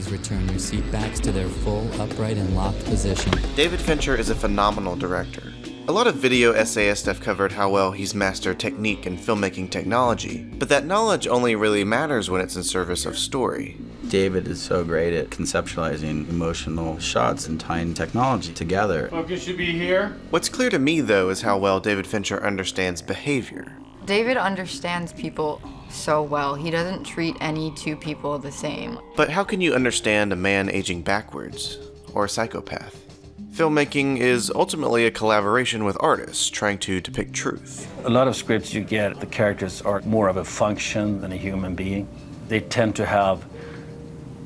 Please return your seat backs to their full, upright, and locked position. David Fincher is a phenomenal director. A lot of video essayists have covered how well he's mastered technique and filmmaking technology, but that knowledge only really matters when it's in service of story. David is so great at conceptualizing emotional shots and tying technology together. Focus should be here. What's clear to me, though, is how well David Fincher understands behavior. David understands people so well. He doesn't treat any two people the same. But how can you understand a man aging backwards, or a psychopath? Filmmaking is ultimately a collaboration with artists trying to depict truth. A lot of scripts you get, the characters are more of a function than a human being. They tend to have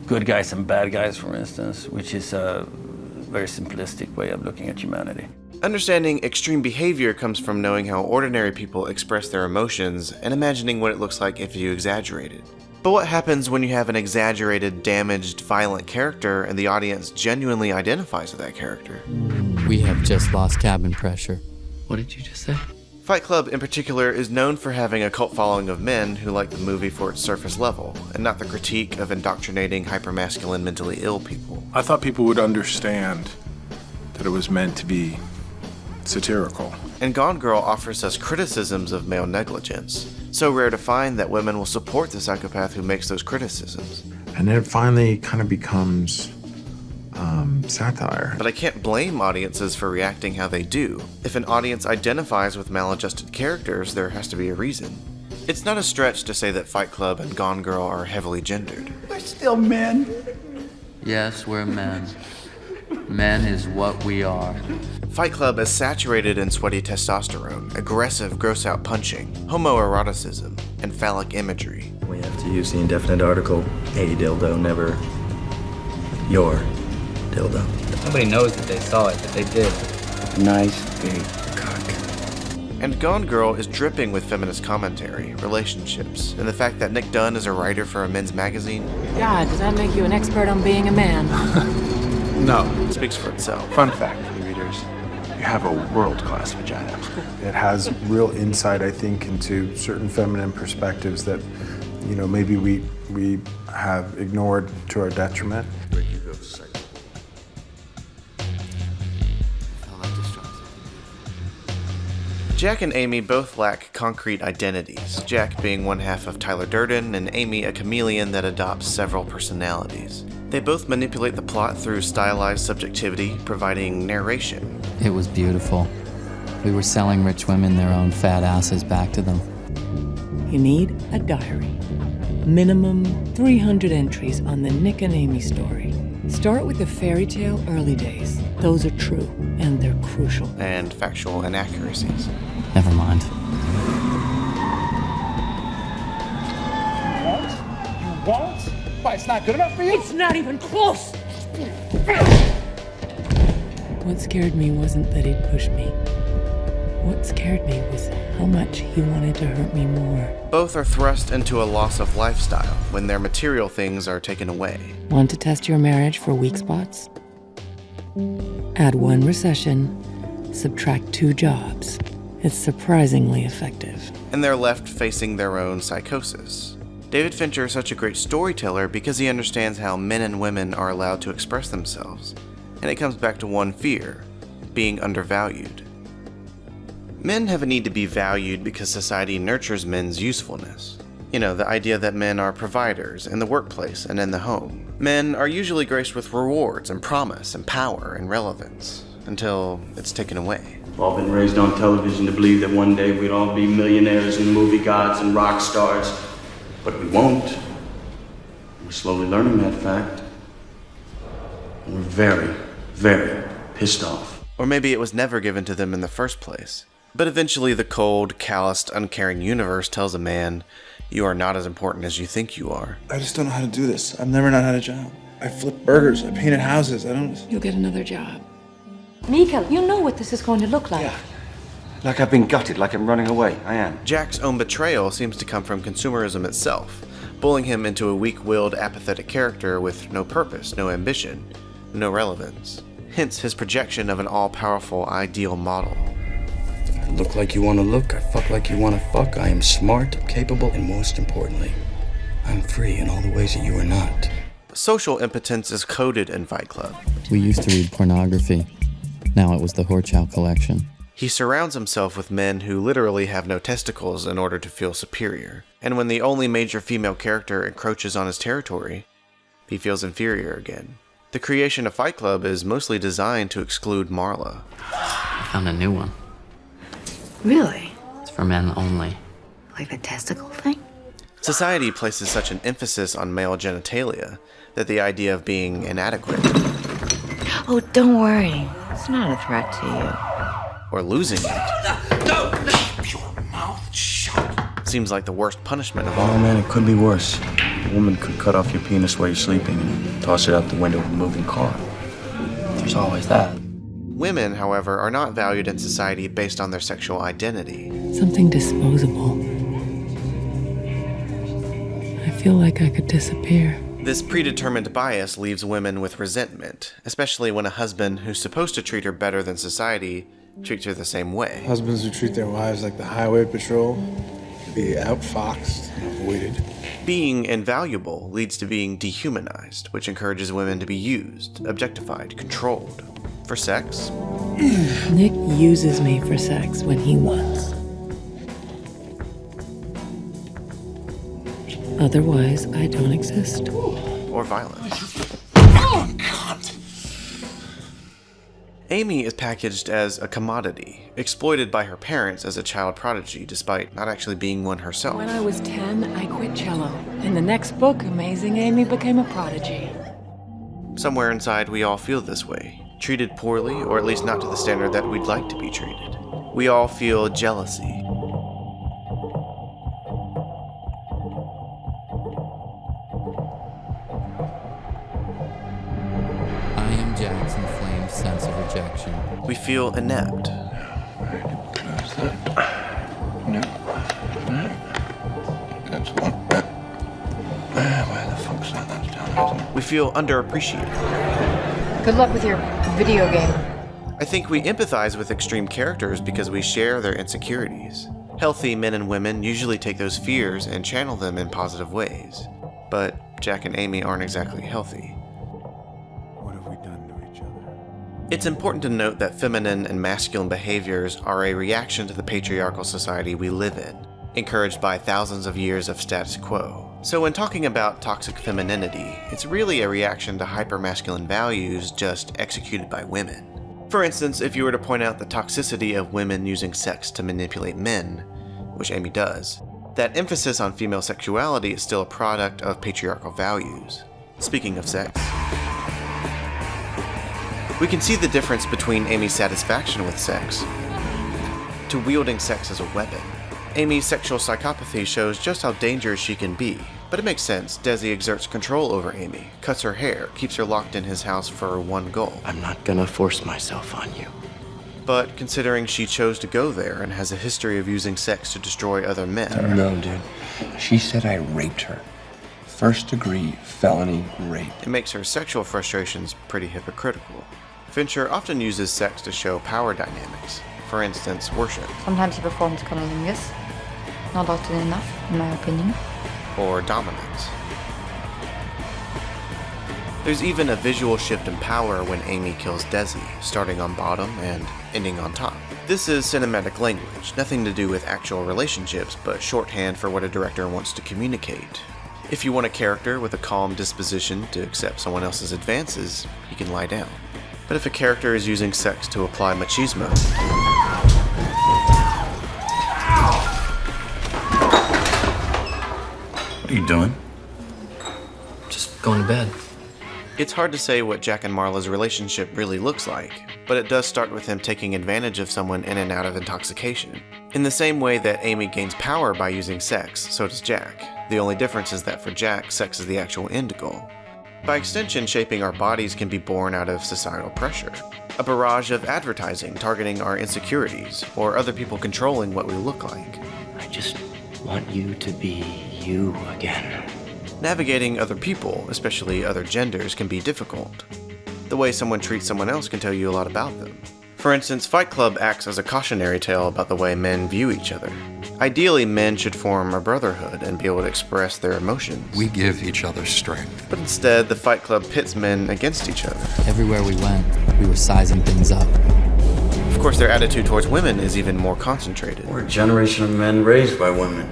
good guys and bad guys, for instance, which is a very simplistic way of looking at humanity. Understanding extreme behavior comes from knowing how ordinary people express their emotions and imagining what it looks like if you exaggerated. But what happens when you have an exaggerated, damaged, violent character and the audience genuinely identifies with that character? We have just lost cabin pressure. What did you just say? Fight Club, in particular, is known for having a cult following of men who like the movie for its surface level, and not the critique of indoctrinating hypermasculine, mentally ill people. I thought people would understand that it was meant to be satirical. And Gone Girl offers us criticisms of male negligence, so rare to find that women will support the psychopath who makes those criticisms. And then it finally kind of becomes satire. But I can't blame audiences for reacting how they do. If an audience identifies with maladjusted characters, there has to be a reason. It's not a stretch to say that Fight Club and Gone Girl are heavily gendered. We're still men. Yes, we're men. Men is what we are. Fight Club is saturated in sweaty testosterone, aggressive gross-out punching, homoeroticism, and phallic imagery. We have to use the indefinite article, a dildo, never your dildo. Nobody knows that they saw it, but they did. Nice big cock. And Gone Girl is dripping with feminist commentary, relationships, and the fact that Nick Dunn is a writer for a men's magazine. God, does that make you an expert on being a man? No. It speaks for itself. Fun fact, readers, you have a world-class vagina. It has real insight, I think, into certain feminine perspectives that, you know, maybe we have ignored to our detriment. Jack and Amy both lack concrete identities, Jack being one half of Tyler Durden and Amy a chameleon that adopts several personalities. They both manipulate the plot through stylized subjectivity, providing narration. It was beautiful. We were selling rich women their own fat asses back to them. You need a diary. Minimum 300 entries on the Nick and Amy story. Start with the fairy tale early days. Those are true, and they're crucial. And factual inaccuracies. Never mind. You won't? Why, it's not good enough for you? It's not even close! What scared me wasn't that he'd push me. What scared me was how much he wanted to hurt me more. Both are thrust into a loss of lifestyle when their material things are taken away. Want to test your marriage for weak spots? Add 1 recession, subtract 2 jobs. It's surprisingly effective. And they're left facing their own psychosis. David Fincher is such a great storyteller because he understands how men and women are allowed to express themselves. And it comes back to one fear: being undervalued. Men have a need to be valued because society nurtures men's usefulness. You know, the idea that men are providers in the workplace and in the home. Men are usually graced with rewards and promise and power and relevance, until it's taken away. We've all been raised on television to believe that one day we'd all be millionaires and movie gods and rock stars, but we won't. We're slowly learning that fact. And we're very, very pissed off. Or maybe it was never given to them in the first place. But eventually the cold, calloused, uncaring universe tells a man, you are not as important as you think you are. I just don't know how to do this. I've never not had a job. I flipped burgers. I painted houses. You'll get another job. Mika, you know what this is going to look like. Yeah. Like I've been gutted, like I'm running away. I am. Jack's own betrayal seems to come from consumerism itself, bullying him into a weak-willed, apathetic character with no purpose, no ambition, no relevance. Hence his projection of an all-powerful, ideal model. I look like you want to look. I fuck like you want to fuck. I am smart, capable, and most importantly, I'm free in all the ways that you are not. Social impotence is coded in Fight Club. We used to read pornography. Now it was the Horchow collection. He surrounds himself with men who literally have no testicles in order to feel superior. And when the only major female character encroaches on his territory, he feels inferior again. The creation of Fight Club is mostly designed to exclude Marla. I found a new one. Really? It's for men only. Like the testicle thing? Society places such an emphasis on male genitalia that the idea of being inadequate Oh, don't worry. It's not a threat to you. or losing it No! Keep your mouth shut. seems like the worst punishment of Oh all. man, it could be worse. A woman could cut off your penis while you're sleeping and toss it out the window of a moving car. There's always that. Women, however, are not valued in society based on their sexual identity. Something disposable. I feel like I could disappear. This predetermined bias leaves women with resentment, especially when a husband who's supposed to treat her better than society treats her the same way. Husbands who treat their wives like the highway patrol, be outfoxed, avoided. Being invaluable leads to being dehumanized, which encourages women to be used, objectified, controlled. For sex, Nick uses me for sex when he wants. Otherwise, I don't exist. or violence. Oh, God. Amy is packaged as a commodity, exploited by her parents as a child prodigy despite not actually being one herself. When I was 10, I quit cello. In the next book, Amazing Amy became a prodigy. Somewhere inside, we all feel this way, treated poorly, or at least not to the standard that we'd like to be treated. We all feel jealousy. I am Jackson Flame's sense of rejection. We feel inept. No. That's one. Where the fuck's that? That's down there. We feel underappreciated. Good luck with your video game. I think we empathize with extreme characters because we share their insecurities. Healthy men and women usually take those fears and channel them in positive ways. But Jack and Amy aren't exactly healthy. What have we done to each other? It's important to note that feminine and masculine behaviors are a reaction to the patriarchal society we live in, encouraged by thousands of years of status quo. So when talking about toxic femininity, it's really a reaction to hypermasculine values just executed by women. For instance, if you were to point out the toxicity of women using sex to manipulate men, which Amy does, that emphasis on female sexuality is still a product of patriarchal values. Speaking of sex, we can see the difference between Amy's satisfaction with sex to wielding sex as a weapon. Amy's sexual psychopathy shows just how dangerous she can be, but it makes sense. Desi exerts control over Amy, cuts her hair, keeps her locked in his house for one goal. I'm not gonna force myself on you. But considering she chose to go there and has a history of using sex to destroy other men, No, dude. She said I raped her. First-degree felony rape. it makes her sexual frustrations pretty hypocritical. Fincher often uses sex to show power dynamics. For instance, worship, Sometimes he performs cunnilingus. Not often enough, in my opinion. or dominance. There's even a visual shift in power when Amy kills Desi, starting on bottom and ending on top. This is cinematic language, nothing to do with actual relationships, but shorthand for what a director wants to communicate. If you want a character with a calm disposition to accept someone else's advances, he can lie down. But if a character is using sex to apply machismo, What are you doing? Just going to bed. it's hard to say what Jack and Marla's relationship really looks like, but it does start with him taking advantage of someone in and out of intoxication. In the same way that Amy gains power by using sex, so does Jack. The only difference is that for Jack, sex is the actual end goal. By extension, shaping our bodies can be born out of societal pressure. A barrage of advertising targeting our insecurities, or other people controlling what we look like. I just want you to be you again. Navigating other people, especially other genders, can be difficult. The way someone treats someone else can tell you a lot about them. For instance, Fight Club acts as a cautionary tale about the way men view each other. Ideally, men should form a brotherhood and be able to express their emotions. We give each other strength. But instead, the Fight Club pits men against each other. Everywhere we went, we were sizing things up. Of course, their attitude towards women is even more concentrated. We're a generation of men raised by women.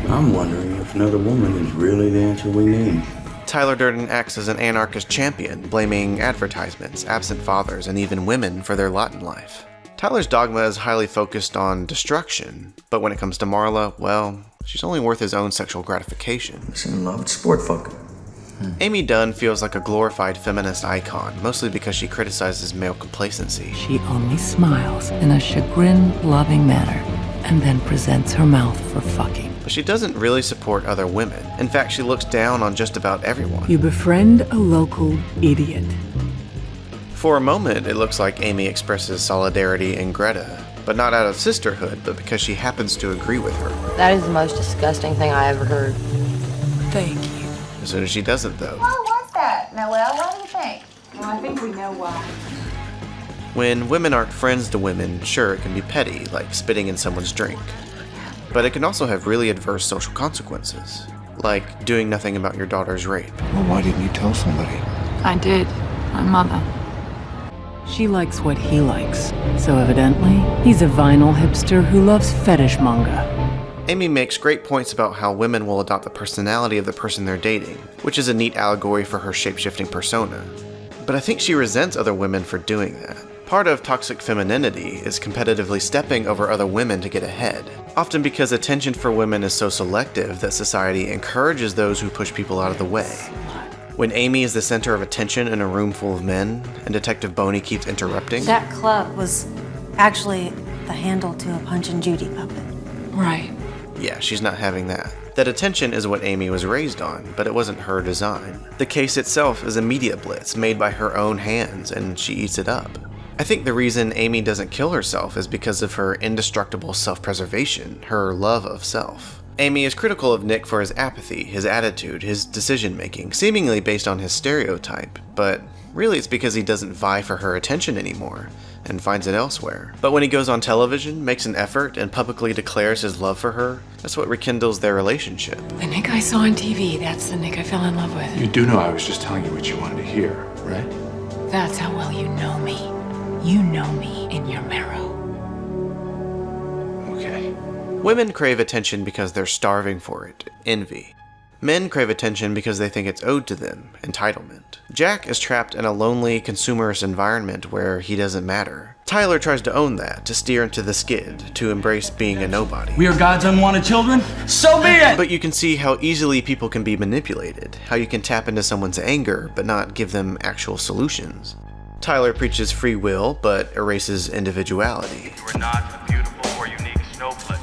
I'm wondering if another woman is really the answer we need. Tyler Durden acts as an anarchist champion, blaming advertisements, absent fathers, and even women for their lot in life. Tyler's dogma is highly focused on destruction, but when it comes to Marla, well, she's only worth his own sexual gratification. She's in love with sport fucker. Amy Dunn feels like a glorified feminist icon, mostly because she criticizes male complacency. She only smiles in a chagrin-loving manner and then presents her mouth for fucking. But she doesn't really support other women. In fact, she looks down on just about everyone. You befriend a local idiot. For a moment, it looks like Amy expresses solidarity in Greta, but not out of sisterhood, but because she happens to agree with her. That is the most disgusting thing I ever heard. Thank you. As soon as she doesn't, though. Why was that, Noelle? What do you think? Well, I think we know why. When women aren't friends to women, sure, it can be petty, like spitting in someone's drink. But it can also have really adverse social consequences, like doing nothing about your daughter's rape. Well, why didn't you tell somebody? I did. My mother. She likes what he likes, so evidently, he's a vinyl hipster who loves fetish manga. Amy makes great points about how women will adopt the personality of the person they're dating, which is a neat allegory for her shape-shifting persona. But I think she resents other women for doing that. Part of toxic femininity is competitively stepping over other women to get ahead, often because attention for women is so selective that society encourages those who push people out of the way. When Amy is the center of attention in a room full of men, and Detective Boney keeps interrupting. That club was actually the handle to a Punch and Judy puppet. Right. Yeah, she's not having that. That attention is what Amy was raised on, but it wasn't her design. The case itself is a media blitz made by her own hands, and she eats it up. I think the reason Amy doesn't kill herself is because of her indestructible self-preservation, her love of self. Amy is critical of Nick for his apathy, his attitude, his decision-making, seemingly based on his stereotype, but really it's because he doesn't vie for her attention anymore, and finds it elsewhere. But when he goes on television, makes an effort, and publicly declares his love for her, that's what rekindles their relationship. The Nick I saw on TV, that's the Nick I fell in love with. You do know I was just telling you what you wanted to hear, right? That's how well you know me. You know me in your marrow. Okay. Women crave attention because they're starving for it, envy. Men crave attention because they think it's owed to them, entitlement. Jack is trapped in a lonely, consumerist environment where he doesn't matter. Tyler tries to own that, to steer into the skid, to embrace being a nobody. We are God's unwanted children? So be it! But you can see how easily people can be manipulated, how you can tap into someone's anger, but not give them actual solutions. Tyler preaches free will, but erases individuality. You are not a beautiful or unique snowflake.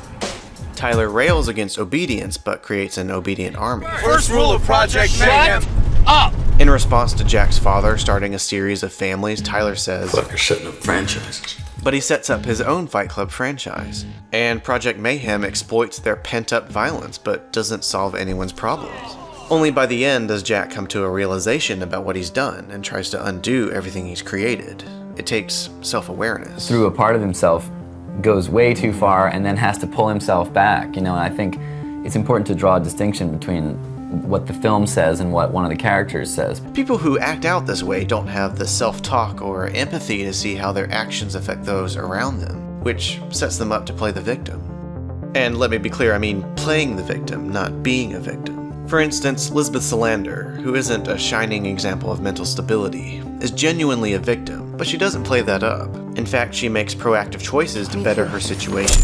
Tyler rails against obedience, but creates an obedient army. First rule of Project Mayhem. Up! In response to Jack's father starting a series of families, Tyler says, Fucker setting up franchises. but he sets up his own Fight Club franchise. And Project Mayhem exploits their pent-up violence, but doesn't solve anyone's problems. Only by the end does Jack come to a realization about what he's done and tries to undo everything he's created. It takes self-awareness. Through a part of himself, goes way too far and then has to pull himself back, and I think it's important to draw a distinction between what the film says and what one of the characters says. People who act out this way don't have the self-talk or empathy to see how their actions affect those around them, which sets them up to play the victim. And let me be clear, I mean playing the victim, not being a victim. For instance, Lisbeth Salander, who isn't a shining example of mental stability, is genuinely a victim, but she doesn't play that up. In fact, she makes proactive choices to better her situation.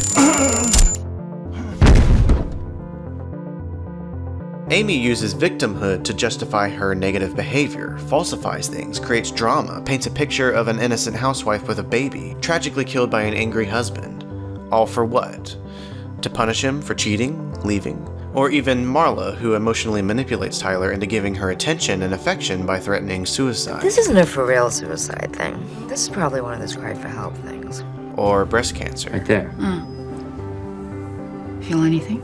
Amy uses victimhood to justify her negative behavior, falsifies things, creates drama, paints a picture of an innocent housewife with a baby, tragically killed by an angry husband. All for what? To punish him for cheating, leaving? Or even Marla, who emotionally manipulates Tyler into giving her attention and affection by threatening suicide. This isn't a for real suicide thing. This is probably one of those cry for help things. Or breast cancer. Right there. Feel anything?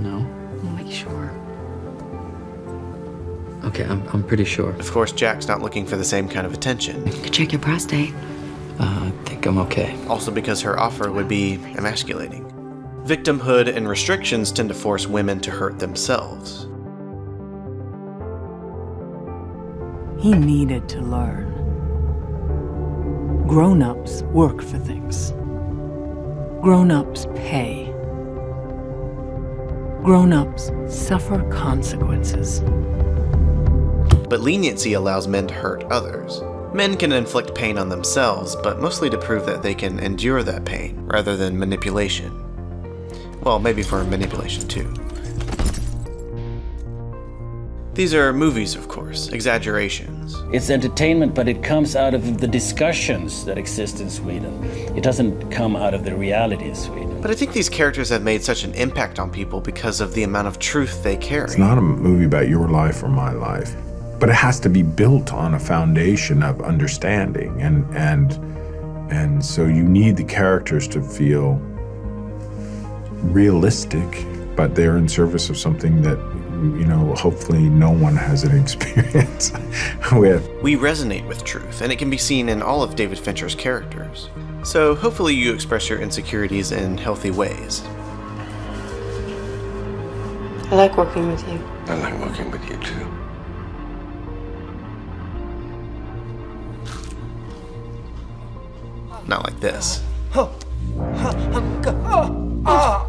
No? I'll make sure. Okay, I'm pretty sure. Of course, Jack's not looking for the same kind of attention. You could check your prostate. I think I'm okay. Also because her offer would be emasculating. Victimhood and restrictions tend to force women to hurt themselves. He needed to learn. Grown-ups work for things. Grown-ups pay. Grown-ups suffer consequences. But leniency allows men to hurt others. Men can inflict pain on themselves, but mostly to prove that they can endure that pain, rather than manipulation. Well, maybe for manipulation too. These are movies, of course, exaggerations. It's entertainment, but it comes out of the discussions that exist in Sweden. It doesn't come out of the reality of Sweden. But I think these characters have made such an impact on people because of the amount of truth they carry. It's not a movie about your life or my life, but it has to be built on a foundation of understanding, and so you need the characters to feel realistic, but they're in service of something that, you know, hopefully no one has an experience with. We resonate with truth, and it can be seen in all of David Fincher's characters. So hopefully you express your insecurities in healthy ways. I like working with you. I like working with you too. Not like this. Ah!